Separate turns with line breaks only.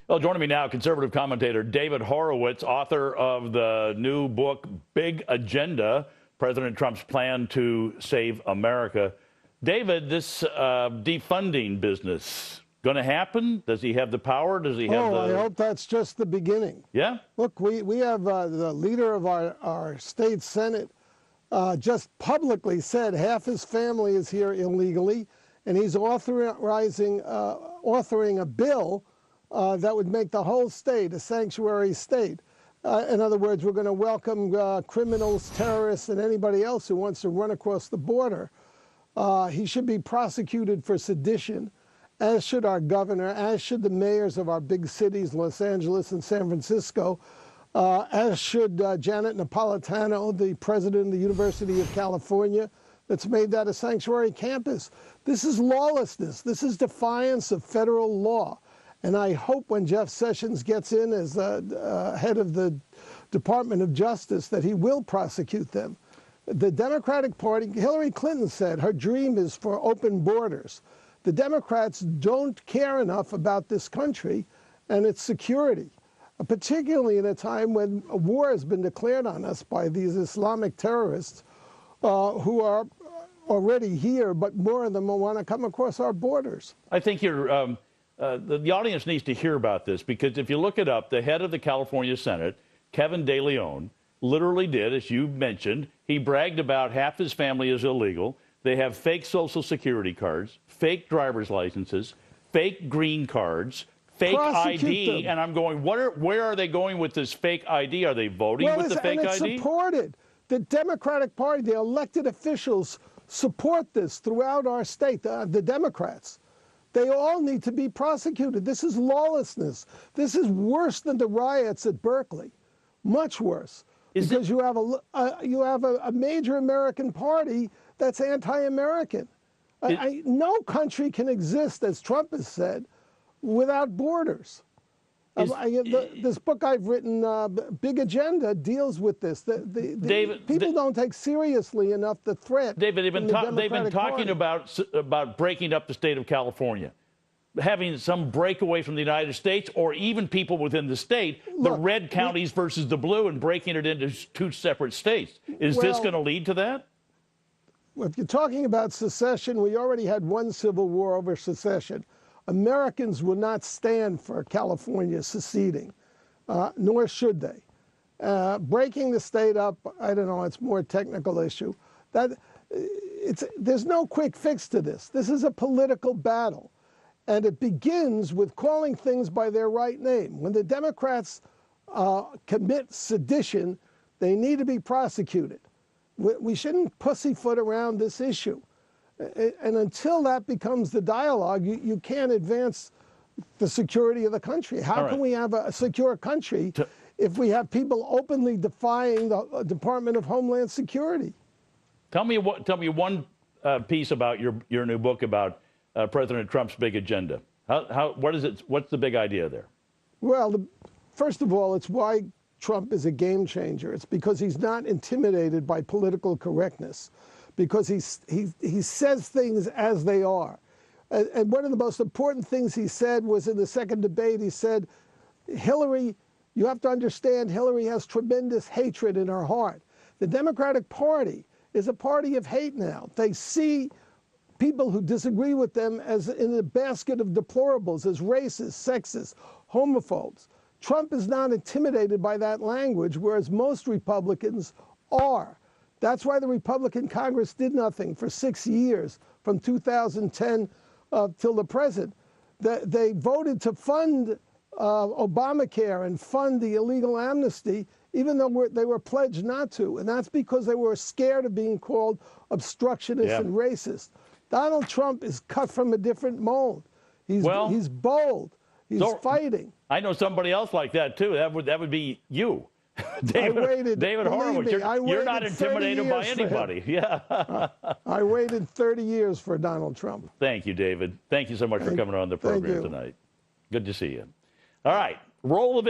Well, joining me now, conservative commentator David Horowitz, author of the new book, Big Agenda, President Trump's Plan to Save America. David, this defunding business, going to happen? Does he have the power? Does he have
I hope that's just the beginning.
Yeah?
Look, we have the leader of our state Senate just publicly said half his family is here illegally, and he's authoring a bill that would make the whole state a sanctuary state. In other words, we're going to welcome criminals, terrorists, and anybody else who wants to run across the border. He should be prosecuted for sedition, as should our governor, as should the mayors of our big cities, Los Angeles and San Francisco, as should Janet Napolitano, the president of the University of California, that's made that a sanctuary campus. This is lawlessness. This is defiance of federal law. And I hope when Jeff Sessions gets in as the head of the Department of Justice that he will prosecute them. The Democratic Party, Hillary Clinton said her dream is for open borders. The Democrats don't care enough about this country and its security, particularly in a time when a war has been declared on us by these Islamic terrorists who are already here, but more of them will want to come across our borders.
I think you're... the audience needs to hear about this, because if you look it up, the head of the California Senate, Kevin De Leon, literally did, as you mentioned, he bragged about half his family is illegal. They have fake Social Security cards, fake driver's licenses, fake green cards, fake ID. Them. And I'm going, where are they going with this fake ID? Are they voting with the fake ID?
It's supported. The Democratic Party, the elected officials support this throughout our state, the Democrats. They all need to be prosecuted. This is lawlessness. This is worse than the riots at Berkeley, much worse, because you have a major American party that's anti-American. No country can exist, as Trump has said, without borders. This book I've written, Big Agenda, deals with this.
David,
people don't take seriously enough the threat.
David, they've been talking about breaking up the state of California, having some breakaway from the United States, or even people within the state, the red counties versus the blue, and breaking it into two separate states. Is this going to lead to that?
If you're talking about secession, we already had one civil war over secession. Americans will not stand for California seceding, nor should they. Breaking the state up, I don't know, it's a more technical issue. There's no quick fix to this. This is a political battle, and it begins with calling things by their right name. When the Democrats commit sedition, they need to be prosecuted. We shouldn't pussyfoot around this issue. And until that becomes the dialogue, you can't advance the security of the country. How can we have a secure country if we have people openly defying the Department of Homeland Security?
Tell me one piece about your new book about President Trump's big agenda. What's the big idea there? Well,
first of all, it's why Trump is a game changer. It's because he's not intimidated by political correctness, because he says things as they are. And one of the most important things he said was in the second debate, he said, Hillary, you have to understand, Hillary has tremendous hatred in her heart. The Democratic Party is a party of hate now. They see people who disagree with them as in a basket of deplorables, as racists, sexists, homophobes. Trump is not intimidated by that language, whereas most Republicans are. That's why the Republican Congress did nothing for 6 years, from 2010 till the present. They voted to fund Obamacare and fund the illegal amnesty, even though they were pledged not to. And that's because they were scared of being called obstructionist and racist. Donald Trump is cut from a different mold. He's bold. He's fighting.
I know somebody else like that, too. That would be you. David Horowitz, you're not intimidated by anybody. Yeah.
I waited 30 years for Donald Trump.
Thank you, David. Thank you so much for coming on the program tonight. Good to see you. All right. Roll of